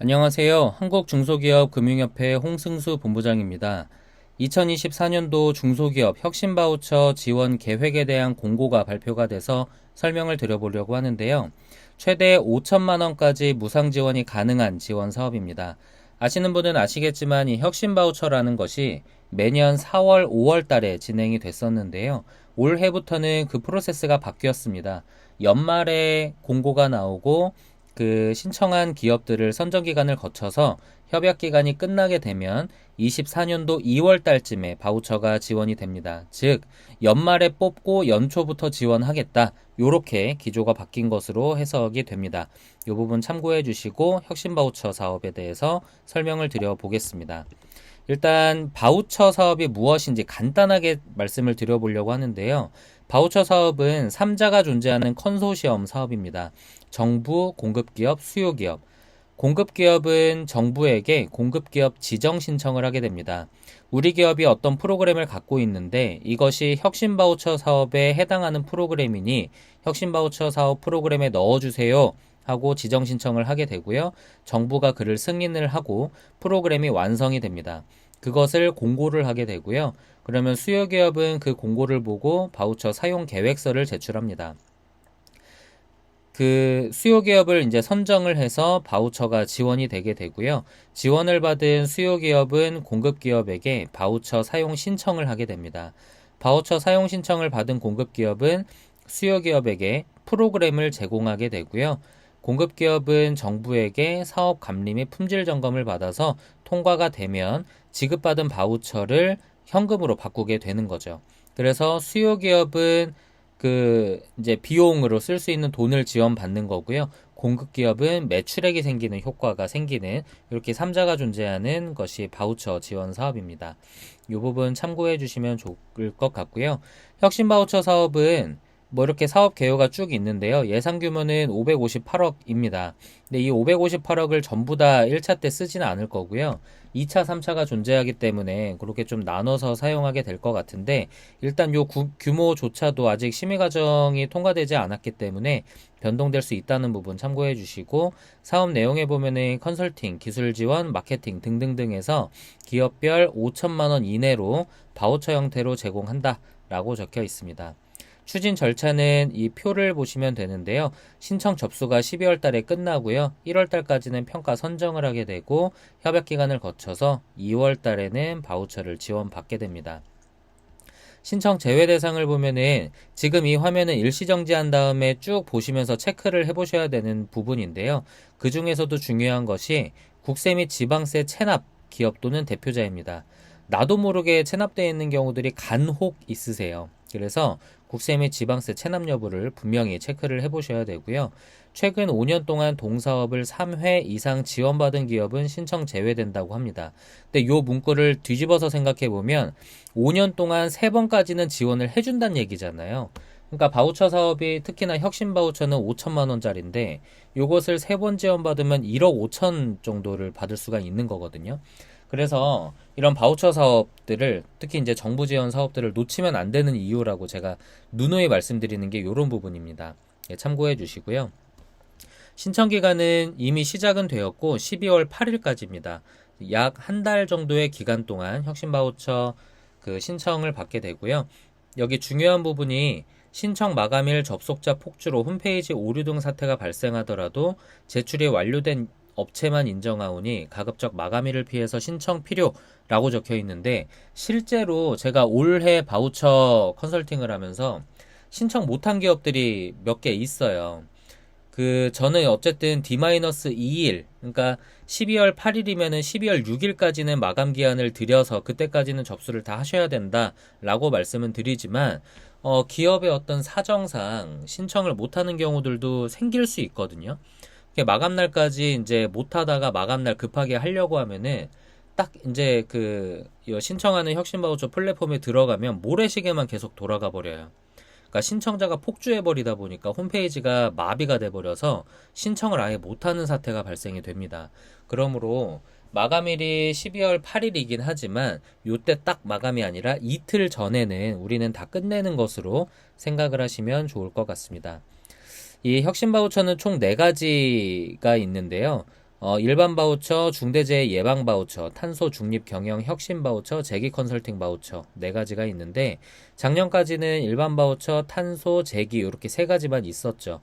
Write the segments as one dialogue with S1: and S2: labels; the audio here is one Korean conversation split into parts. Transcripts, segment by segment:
S1: 안녕하세요. 한국중소기업금융협회 홍승수 본부장입니다. 2024년도 중소기업 혁신바우처 지원 계획에 대한 공고가 발표가 돼서 설명을 드려보려고 하는데요. 최대 5천만 원까지 무상 지원이 가능한 지원 사업입니다. 아시는 분은 아시겠지만 이 혁신바우처라는 것이 매년 4월, 5월 달에 진행이 됐었는데요. 올해부터는 그 프로세스가 바뀌었습니다. 연말에 공고가 나오고 그 신청한 기업들을 선정 기간을 거쳐서 협약 기간이 끝나게 되면 24년도 2월 달쯤에 바우처가 지원이 됩니다. 즉 연말에 뽑고 연초부터 지원하겠다. 요렇게 기조가 바뀐 것으로 해석이 됩니다. 이 부분 참고해 주시고 혁신 바우처 사업에 대해서 설명을 드려 보겠습니다. 일단 바우처 사업이 무엇인지 간단하게 말씀을 드려보려고 하는데요. 바우처 사업은 3자가 존재하는 컨소시엄 사업입니다. 정부, 공급기업, 수요기업. 공급기업은 정부에게 공급기업 지정 신청을 하게 됩니다. 우리 기업이 어떤 프로그램을 갖고 있는데 이것이 혁신바우처 사업에 해당하는 프로그램이니 혁신바우처 사업 프로그램에 넣어주세요 하고 지정 신청을 하게 되고요. 정부가 그를 승인을 하고 프로그램이 완성이 됩니다. 그것을 공고를 하게 되고요. 그러면 수요기업은 그 공고를 보고 바우처 사용 계획서를 제출합니다. 그 수요기업을 이제 선정을 해서 바우처가 지원이 되게 되고요. 지원을 받은 수요기업은 공급기업에게 바우처 사용 신청을 하게 됩니다. 바우처 사용 신청을 받은 공급기업은 수요기업에게 프로그램을 제공하게 되고요. 공급기업은 정부에게 사업 감리 및 품질 점검을 받아서 통과가 되면 지급받은 바우처를 현금으로 바꾸게 되는 거죠. 그래서 수요기업은 그 이제 비용으로 쓸 수 있는 돈을 지원받는 거고요. 공급기업은 매출액이 생기는 효과가 생기는 이렇게 3자가 존재하는 것이 바우처 지원 사업입니다. 이 부분 참고해 주시면 좋을 것 같고요. 혁신 바우처 사업은 뭐 이렇게 사업 개요가 쭉 있는데요. 예상 규모는 558억입니다. 근데 이 558억을 전부 다 1차 때 쓰지는 않을 거고요. 2차, 3차가 존재하기 때문에 그렇게 좀 나눠서 사용하게 될 것 같은데 일단 요 규모조차도 아직 심의 과정이 통과되지 않았기 때문에 변동될 수 있다는 부분 참고해 주시고 사업 내용에 보면은 컨설팅, 기술 지원, 마케팅 등등등에서 기업별 5천만 원 이내로 바우처 형태로 제공한다 라고 적혀 있습니다. 추진 절차는 이 표를 보시면 되는데요. 신청 접수가 12월 달에 끝나고요. 1월 달까지는 평가 선정을 하게 되고 협약 기간을 거쳐서 2월 달에는 바우처를 지원받게 됩니다. 신청 제외 대상을 보면은 지금 이 화면은 일시정지한 다음에 쭉 보시면서 체크를 해보셔야 되는 부분인데요. 그 중에서도 중요한 것이 국세 및 지방세 체납 기업 또는 대표자입니다. 나도 모르게 체납되어 있는 경우들이 간혹 있으세요. 그래서 국세 및 지방세 체납 여부를 분명히 체크를 해보셔야 되고요. 최근 5년 동안 동사업을 3회 이상 지원받은 기업은 신청 제외된다고 합니다. 근데 이 문구를 뒤집어서 생각해보면 5년 동안 3번까지는 지원을 해준다는 얘기잖아요. 그러니까 바우처 사업이 특히나 혁신 바우처는 5천만 원짜리인데 이것을 3번 지원받으면 1억 5천 정도를 받을 수가 있는 거거든요. 그래서 이런 바우처 사업들을 특히 이제 정부 지원 사업들을 놓치면 안 되는 이유라고 제가 누누이 말씀드리는 게 이런 부분입니다. 예, 참고해 주시고요. 신청 기간은 이미 시작은 되었고 12월 8일까지입니다. 약 한 달 정도의 기간 동안 혁신 바우처 그 신청을 받게 되고요. 여기 중요한 부분이 신청 마감일 접속자 폭주로 홈페이지 오류 등 사태가 발생하더라도 제출이 완료된 업체만 인정하오니 가급적 마감일을 피해서 신청 필요라고 적혀 있는데 실제로 제가 올해 바우처 컨설팅을 하면서 신청 못한 기업들이 몇 개 있어요. 그 저는 어쨌든 D-2일 그러니까 12월 8일이면은 12월 6일까지는 마감 기한을 드려서 그때까지는 접수를 다 하셔야 된다라고 말씀은 드리지만 기업의 어떤 사정상 신청을 못하는 경우들도 생길 수 있거든요. 마감날까지 이제 못하다가 마감날 급하게 하려고 하면은 딱 이제 그 신청하는 혁신바우처 플랫폼에 들어가면 모래시계만 계속 돌아가 버려요. 그러니까 신청자가 폭주해 버리다 보니까 홈페이지가 마비가 돼 버려서 신청을 아예 못하는 사태가 발생이 됩니다. 그러므로 마감일이 12월 8일이긴 하지만 요때 딱 마감이 아니라 이틀 전에는 우리는 다 끝내는 것으로 생각을 하시면 좋을 것 같습니다. 이 혁신 바우처는 총 4가지가 있는데요. 일반 바우처, 중대재해 예방 바우처, 탄소 중립 경영 혁신 바우처, 재기 컨설팅 바우처 네 가지가 있는데 작년까지는 일반 바우처, 탄소, 재기 이렇게 세 가지만 있었죠.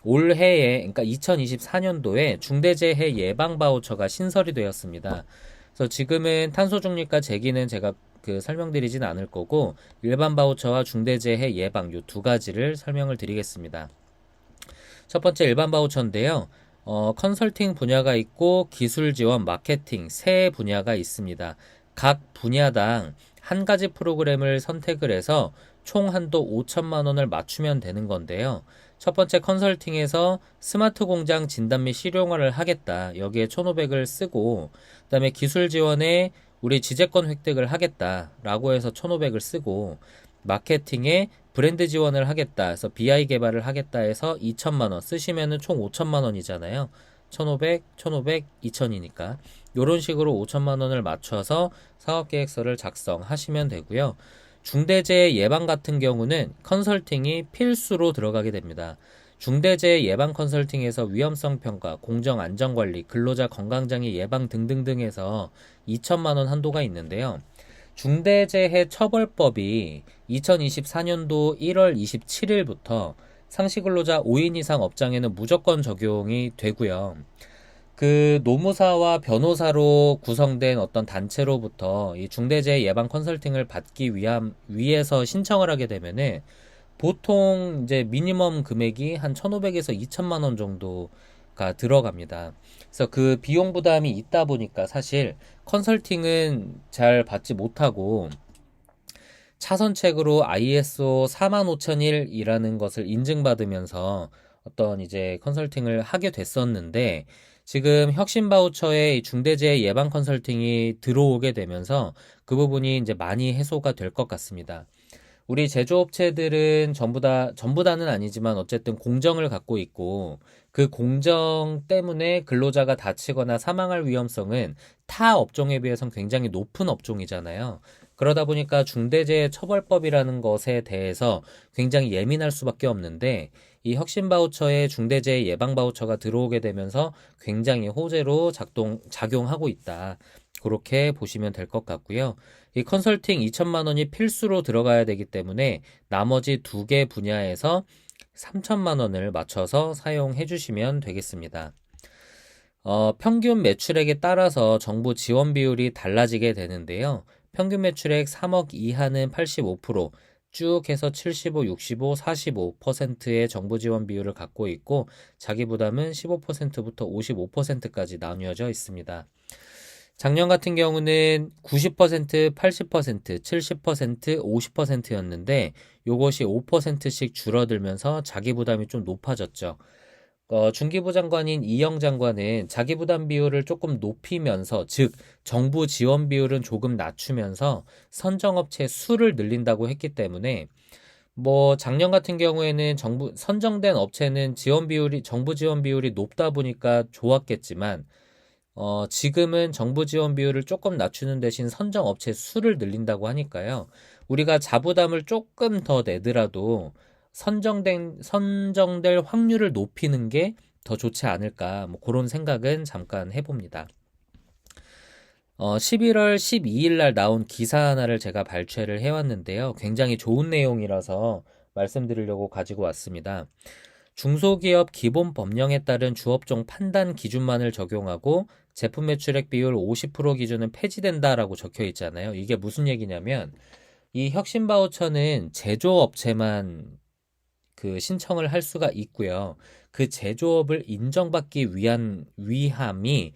S1: 올해에 그러니까 2024년도에 중대재해 예방 바우처가 신설이 되었습니다. 그래서 지금은 탄소 중립과 재기는 제가 설명드리진 않을 거고 일반 바우처와 중대재해 예방 요 두 가지를 설명을 드리겠습니다. 첫 번째 일반 바우처인데요. 컨설팅 분야가 있고 기술 지원, 마케팅 세 분야가 있습니다. 각 분야당 한 가지 프로그램을 선택을 해서 총 한도 5천만 원을 맞추면 되는 건데요. 첫 번째 컨설팅에서 스마트 공장 진단 및 실용화를 하겠다. 여기에 1,500을 쓰고 그다음에 기술 지원에 우리 지재권 획득을 하겠다라고 해서 1,500을 쓰고 마케팅에 브랜드 지원을 하겠다 해서 BI 개발을 하겠다 해서 2천만 원 쓰시면은 총 5천만 원이잖아요. 1,500, 1,500, 2천이니까 이런 식으로 5천만 원을 맞춰서 사업계획서를 작성하시면 되고요. 중대재해 예방 같은 경우는 컨설팅이 필수로 들어가게 됩니다. 중대재해 예방 컨설팅에서 위험성 평가, 공정 안전 관리, 근로자 건강장애 예방 등등등에서 2천만 원 한도가 있는데요. 중대재해 처벌법이 2024년도 1월 27일부터 상시근로자 5인 이상 업장에는 무조건 적용이 되고요. 노무사와 변호사로 구성된 어떤 단체로부터 이 중대재해 예방 컨설팅을 받기 위해서 신청을 하게 되면은 보통 이제 미니멈 금액이 한 1,500에서 2천만 원 정도가 들어갑니다. 그래서 그 비용 부담이 있다 보니까 사실 컨설팅은 잘 받지 못하고 차선책으로 ISO 45001이라는 것을 인증받으면서 어떤 이제 컨설팅을 하게 됐었는데 지금 혁신 바우처에 중대재해 예방 컨설팅이 들어오게 되면서 그 부분이 이제 많이 해소가 될 것 같습니다. 우리 제조업체들은 전부 다는 아니지만 어쨌든 공정을 갖고 있고 그 공정 때문에 근로자가 다치거나 사망할 위험성은 타 업종에 비해서는 굉장히 높은 업종이잖아요. 그러다 보니까 중대재해처벌법이라는 것에 대해서 굉장히 예민할 수밖에 없는데 이 혁신 바우처에 중대재해 예방 바우처가 들어오게 되면서 굉장히 호재로 작용하고 있다. 그렇게 보시면 될 것 같고요. 이 컨설팅 2천만 원이 필수로 들어가야 되기 때문에 나머지 두 개 분야에서 3천만 원을 맞춰서 사용해 주시면 되겠습니다. 평균 매출액에 따라서 정부 지원 비율이 달라지게 되는데요. 평균 매출액 3억 이하는 85%, 쭉 해서 75, 65, 45%의 정부 지원 비율을 갖고 있고 자기 부담은 15%부터 55%까지 나뉘어져 있습니다. 작년 같은 경우는 90%, 80%, 70%, 50%였는데 이것이 5%씩 줄어들면서 자기 부담이 좀 높아졌죠. 중기부 장관인 이영 장관은 자기 부담 비율을 조금 높이면서 즉 정부 지원 비율은 조금 낮추면서 선정업체 수를 늘린다고 했기 때문에 작년 같은 경우에는 선정된 업체는 정부 지원 비율이 높다 보니까 좋았겠지만 지금은 정부 지원 비율을 조금 낮추는 대신 선정 업체 수를 늘린다고 하니까요. 우리가 자부담을 조금 더 내더라도 선정될 확률을 높이는 게 더 좋지 않을까, 그런 생각은 잠깐 해봅니다. 11월 12일 날 나온 기사 하나를 제가 발췌를 해왔는데요. 굉장히 좋은 내용이라서 말씀드리려고 가지고 왔습니다. 중소기업 기본 법령에 따른 주업종 판단 기준만을 적용하고 제품 매출액 비율 50% 기준은 폐지된다라고 적혀 있잖아요. 이게 무슨 얘기냐면 이 혁신 바우처는 제조업체만 신청을 할 수가 있고요. 그 제조업을 인정받기 위함이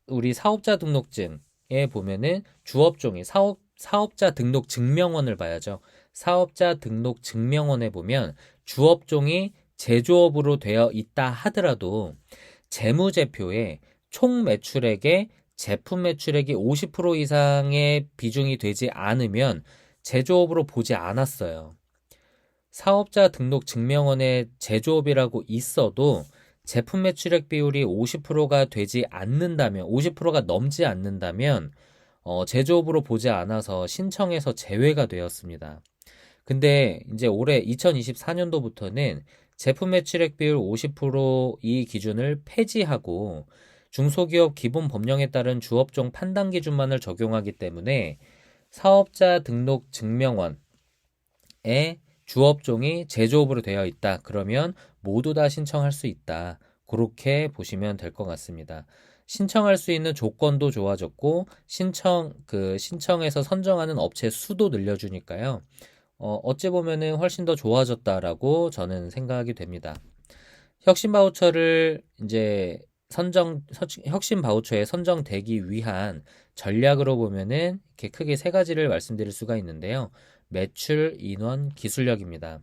S1: 우리 사업자 등록증에 보면은 주업종이 사업자 등록 증명원을 봐야죠. 사업자 등록 증명원에 보면 주업종이 제조업으로 되어 있다 하더라도 재무제표에 총 매출액에 제품 매출액이 50% 이상의 비중이 되지 않으면 제조업으로 보지 않았어요. 사업자 등록 증명원에 제조업이라고 있어도 제품 매출액 비율이 50%가 되지 않는다면, 50%가 넘지 않는다면 제조업으로 보지 않아서 신청해서 제외가 되었습니다. 근데 이제 올해 2024년도부터는 제품 매출액 비율 50%이 기준을 폐지하고 중소기업 기본 법령에 따른 주업종 판단 기준만을 적용하기 때문에 사업자 등록 증명원에 주업종이 제조업으로 되어 있다. 그러면 모두 다 신청할 수 있다. 그렇게 보시면 될 것 같습니다. 신청할 수 있는 조건도 좋아졌고 신청에서 선정하는 업체 수도 늘려주니까요. 어찌 보면은 훨씬 더 좋아졌다라고 저는 생각이 됩니다. 혁신 바우처를 이제 혁신 바우처에 선정되기 위한 전략으로 보면은 이렇게 크게 세 가지를 말씀드릴 수가 있는데요. 매출, 인원, 기술력입니다.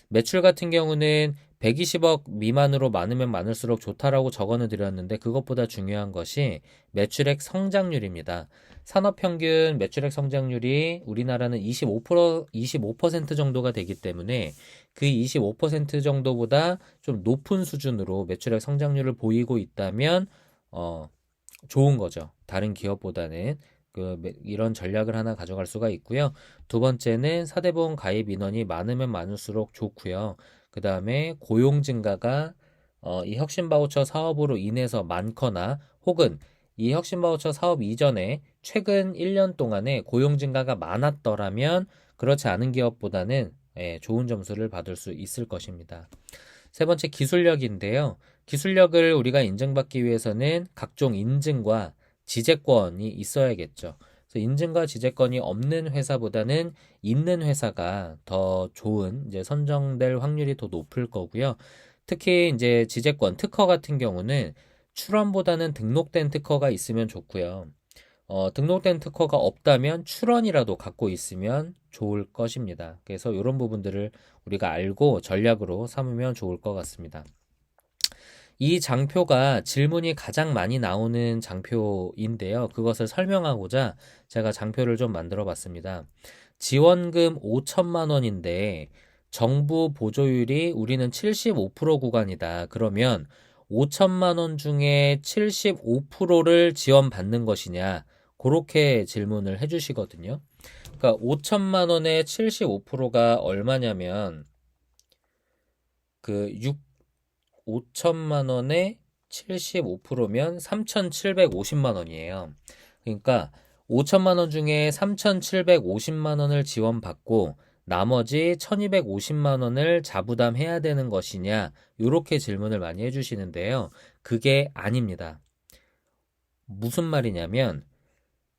S1: 매출 같은 경우는 120억 미만으로 많으면 많을수록 좋다라고 적어는 드렸는데 그것보다 중요한 것이 매출액 성장률입니다. 산업평균 매출액 성장률이 우리나라는 25% 정도가 되기 때문에 그 25% 정도보다 좀 높은 수준으로 매출액 성장률을 보이고 있다면 좋은 거죠. 다른 기업보다는 이런 전략을 하나 가져갈 수가 있고요. 두 번째는 사대보험 가입 인원이 많으면 많을수록 좋고요. 그 다음에 고용 증가가 이 혁신 바우처 사업으로 인해서 많거나 혹은 이 혁신 바우처 사업 이전에 최근 1년 동안에 고용 증가가 많았더라면 그렇지 않은 기업보다는 좋은 점수를 받을 수 있을 것입니다. 세 번째 기술력인데요. 기술력을 우리가 인증받기 위해서는 각종 인증과 지재권이 있어야겠죠. 그래서 인증과 지재권이 없는 회사보다는 있는 회사가 더 좋은 이제 선정될 확률이 더 높을 거고요. 특히 이제 지재권 특허 같은 경우는 출원보다는 등록된 특허가 있으면 좋고요. 등록된 특허가 없다면 출원이라도 갖고 있으면 좋을 것입니다. 그래서 이런 부분들을 우리가 알고 전략으로 삼으면 좋을 것 같습니다. 이 장표가 질문이 가장 많이 나오는 장표인데요. 그것을 설명하고자 제가 장표를 좀 만들어 봤습니다. 지원금 5천만 원인데 정부 보조율이 우리는 75% 구간이다. 그러면 5천만 원 중에 75%를 지원받는 것이냐? 그렇게 질문을 해주시거든요. 그러니까 5천만 원의 75%가 얼마냐면 5천만 원에 75%면 3,750만 원이에요. 그러니까 5천만 원 중에 3,750만 원을 지원받고 나머지 1,250만 원을 자부담해야 되는 것이냐 이렇게 질문을 많이 해주시는데요. 그게 아닙니다. 무슨 말이냐면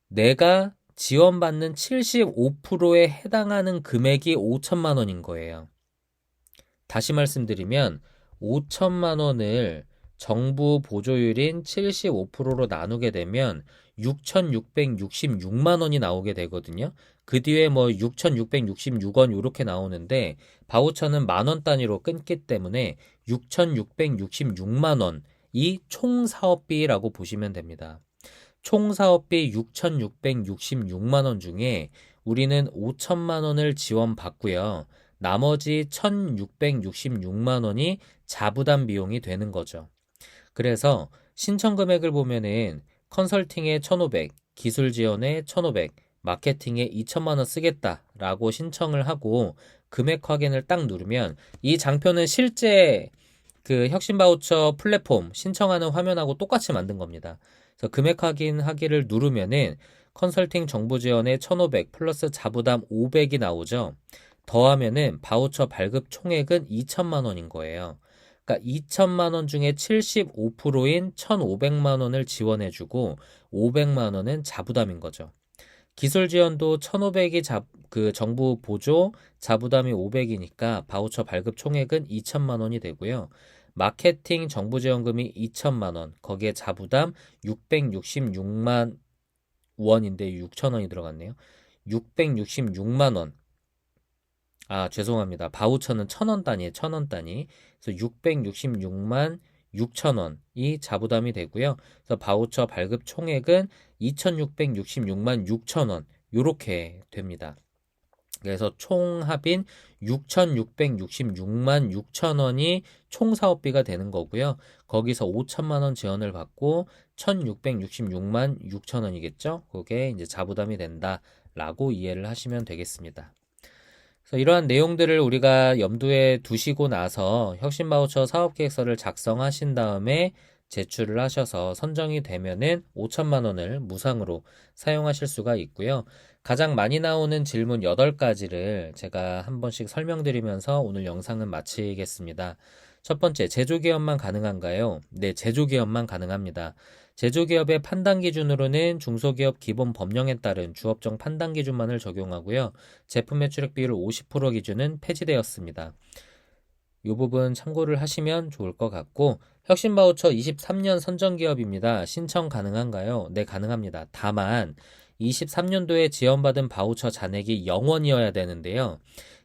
S1: 내가 지원받는 75%에 해당하는 금액이 5천만 원인 거예요. 다시 말씀드리면 5천만 원을 정부 보조율인 75%로 나누게 되면 6,666만 원이 나오게 되거든요. 그 뒤에 뭐 6,666원 이렇게 나오는데 바우처는 만원 단위로 끊기 때문에 6,666만 원이 총 사업비라고 보시면 됩니다. 총 사업비 6,666만 원 중에 우리는 5천만 원을 지원받고요. 나머지 1,666만 원이 자부담 비용이 되는 거죠. 그래서 신청 금액을 보면은 컨설팅에 1,500, 기술 지원에 1,500, 마케팅에 2천만 원 쓰겠다라고 신청을 하고 금액 확인을 딱 누르면 이 장표는 실제 그 혁신 바우처 플랫폼 신청하는 화면하고 똑같이 만든 겁니다. 그래서 금액 확인하기를 누르면은 컨설팅 정부 지원에 1,500 플러스 자부담 500이 나오죠. 더하면은 바우처 발급 총액은 2천만 원인 거예요. 그러니까 2천만 원 중에 75%인 1,500만 원을 지원해주고 500만 원은 자부담인 거죠. 기술 지원도 1,500이 그 정부 보조, 자부담이 500이니까 바우처 발급 총액은 2천만 원이 되고요. 마케팅 정부 지원금이 2천만 원, 거기에 자부담 666만 원인데 6천 원이 들어갔네요. 666만 원. 죄송합니다. 바우처는 1,000원 단위에 1,000원 단위. 그래서 666만 6천 원이 자부담이 되고요. 그래서 바우처 발급 총액은 2,666만 6천 원. 요렇게 됩니다. 그래서 총합인 6,666만 6천 원이 총 사업비가 되는 거고요. 거기서 5천만 원 지원을 받고 1,666만 6천 원이겠죠? 그게 이제 자부담이 된다라고 이해를 하시면 되겠습니다. 그래서 이러한 내용들을 우리가 염두에 두시고 나서 혁신바우처 사업계획서를 작성하신 다음에 제출을 하셔서 선정이 되면은 5천만 원을 무상으로 사용하실 수가 있고요. 가장 많이 나오는 질문 8가지를 제가 한 번씩 설명드리면서 오늘 영상은 마치겠습니다. 첫 번째, 제조기업만 가능한가요? 네, 제조기업만 가능합니다. 제조기업의 판단 기준으로는 중소기업 기본 법령에 따른 주업종 판단 기준만을 적용하고요. 제품 매출액 비율 50% 기준은 폐지되었습니다. 이 부분 참고를 하시면 좋을 것 같고, 혁신바우처 23년 선정기업입니다. 신청 가능한가요? 네, 가능합니다. 다만 23년도에 지원받은 바우처 잔액이 0원이어야 되는데요.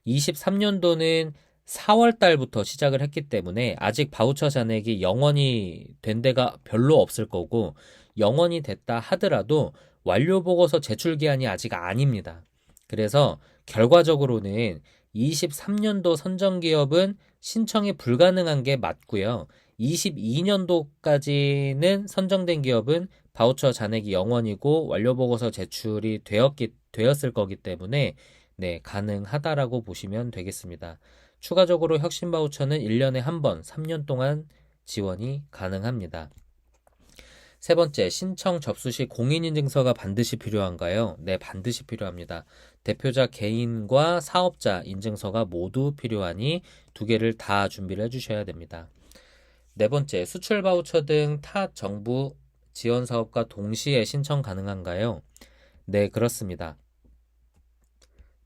S1: 23년도는 4월 달부터 시작을 했기 때문에 아직 바우처 잔액이 0원이 된 데가 별로 없을 거고, 0원이 됐다 하더라도 완료 보고서 제출 기한이 아직 아닙니다. 그래서 결과적으로는 23년도 선정기업은 신청이 불가능한 게 맞고요. 22년도까지는 선정된 기업은 바우처 잔액이 0원이고 완료 보고서 제출이 되었을 거기 때문에 네, 가능하다라고 보시면 되겠습니다. 추가적으로 혁신 바우처는 1년에 한 번, 3년 동안 지원이 가능합니다. 세 번째, 신청 접수 시 공인인증서가 반드시 필요한가요? 네, 반드시 필요합니다. 대표자 개인과 사업자 인증서가 모두 필요하니 2개를 다 준비를 해주셔야 됩니다. 네 번째, 수출 바우처 등 타 정부 지원 사업과 동시에 신청 가능한가요? 네, 그렇습니다.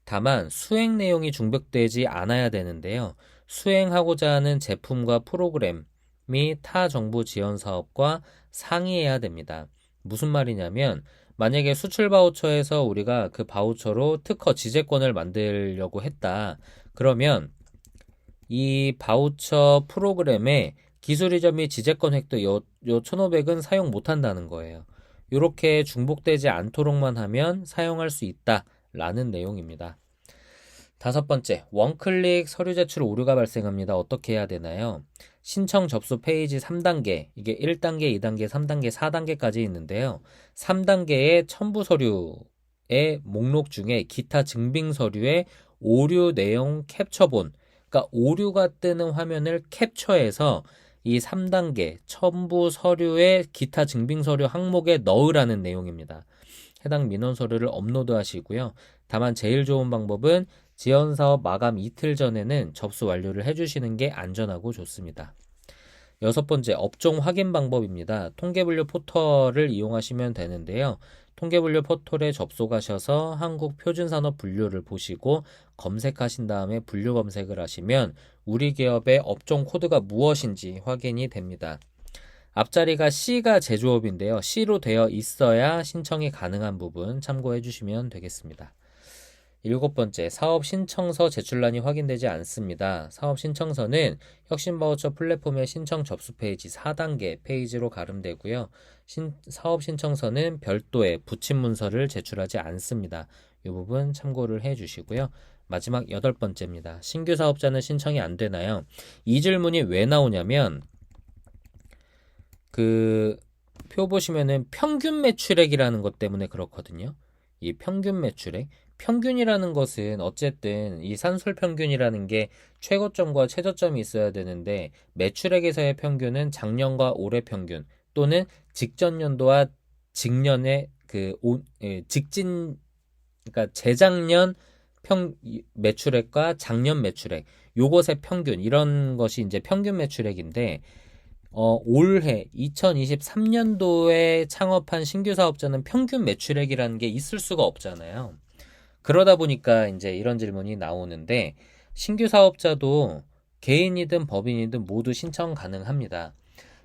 S1: 다만 수행 내용이 중복되지 않아야 되는데요. 수행하고자 하는 제품과 프로그램이 타 정부 지원 사업과 상의해야 됩니다. 무슨 말이냐면 만약에 수출 바우처에서 우리가 그 바우처로 특허 지재권을 만들려고 했다. 그러면 이 바우처 프로그램에 기술 이전 및 지재권 획득 요 1,500은 사용 못한다는 거예요. 이렇게 중복되지 않도록만 하면 사용할 수 있다라는 내용입니다. 다섯 번째, 원클릭 서류 제출 오류가 발생합니다. 어떻게 해야 되나요? 신청 접수 페이지 3단계, 이게 1단계, 2단계, 3단계, 4단계까지 있는데요. 3단계의 첨부 서류의 목록 중에 기타 증빙 서류의 오류 내용 캡처본, 그러니까 오류가 뜨는 화면을 캡처해서 이 3단계 첨부 서류의 기타 증빙 서류 항목에 넣으라는 내용입니다. 해당 민원 서류를 업로드 하시고요. 다만 제일 좋은 방법은 지원사업 마감 이틀 전에는 접수 완료를 해주시는 게 안전하고 좋습니다. 여섯 번째, 업종 확인 방법입니다. 통계분류 포털을 이용하시면 되는데요. 통계분류 포털에 접속하셔서 한국표준산업분류를 보시고 검색하신 다음에 분류 검색을 하시면 우리 기업의 업종 코드가 무엇인지 확인이 됩니다. 앞자리가 C가 제조업인데요. C로 되어 있어야 신청이 가능한 부분 참고해 주시면 되겠습니다. 일곱 번째, 사업 신청서 제출란이 확인되지 않습니다. 사업 신청서는 혁신바우처 플랫폼의 신청 접수 페이지 4단계 페이지로 가름되고요. 사업 신청서는 별도의 붙임 문서를 제출하지 않습니다. 이 부분 참고를 해 주시고요. 마지막 여덟 번째입니다. 신규 사업자는 신청이 안 되나요? 이 질문이 왜 나오냐면 그 표 보시면은 평균 매출액이라는 것 때문에 그렇거든요. 이 평균 매출액, 평균이라는 것은 어쨌든 이 산술 평균이라는 게 최고점과 최저점이 있어야 되는데 매출액에서의 평균은 작년과 올해 평균 또는 직전 연도와 직년의 직진, 그러니까 재작년 매출액과 작년 매출액 요것의 평균, 이런 것이 이제 평균 매출액인데 올해 2023년도에 창업한 신규 사업자는 평균 매출액이라는 게 있을 수가 없잖아요. 그러다 보니까 이제 이런 질문이 나오는데 신규 사업자도 개인이든 법인이든 모두 신청 가능합니다.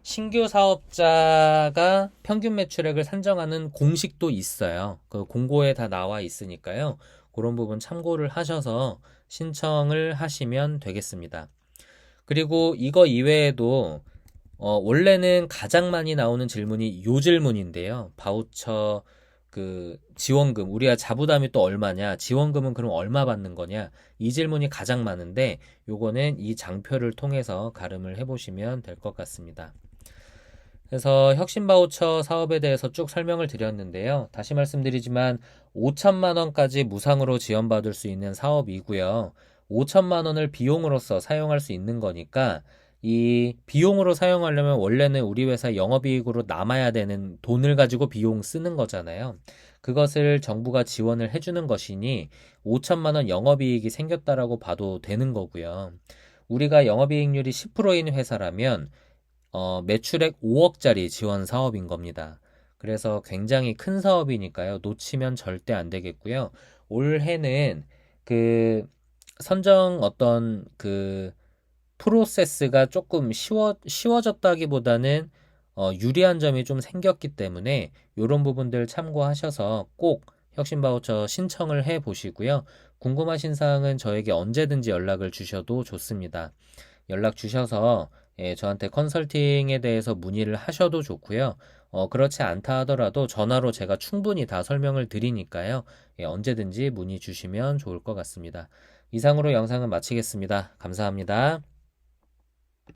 S1: 신규 사업자가 평균 매출액을 산정하는 공식도 있어요. 그 공고에 다 나와 있으니까요. 그런 부분 참고를 하셔서 신청을 하시면 되겠습니다. 그리고 이거 이외에도 원래는 가장 많이 나오는 질문이 요 질문인데요. 바우처 지원금, 우리가 자부담이 또 얼마냐, 지원금은 그럼 얼마 받는 거냐, 이 질문이 가장 많은데 요거는 이 장표를 통해서 가름을 해보시면 될 것 같습니다. 그래서 혁신바우처 사업에 대해서 쭉 설명을 드렸는데요. 다시 말씀드리지만 5천만 원까지 무상으로 지원받을 수 있는 사업이고요. 5천만 원을 비용으로서 사용할 수 있는 거니까 이 비용으로 사용하려면 원래는 우리 회사 영업이익으로 남아야 되는 돈을 가지고 비용 쓰는 거잖아요. 그것을 정부가 지원을 해주는 것이니 5천만 원 영업이익이 생겼다라고 봐도 되는 거고요. 우리가 영업이익률이 10%인 회사라면 매출액 5억짜리 지원 사업인 겁니다. 그래서 굉장히 큰 사업이니까요. 놓치면 절대 안 되겠고요. 올해는 그 선정 어떤 그 프로세스가 조금 쉬워졌다기보다는 유리한 점이 좀 생겼기 때문에 이런 부분들 참고하셔서 꼭 혁신 바우처 신청을 해 보시고요. 궁금하신 사항은 저에게 언제든지 연락을 주셔도 좋습니다. 연락 주셔서 저한테 컨설팅에 대해서 문의를 하셔도 좋고요. 그렇지 않다 하더라도 전화로 제가 충분히 다 설명을 드리니까요. 언제든지 문의 주시면 좋을 것 같습니다. 이상으로 영상은 마치겠습니다. 감사합니다.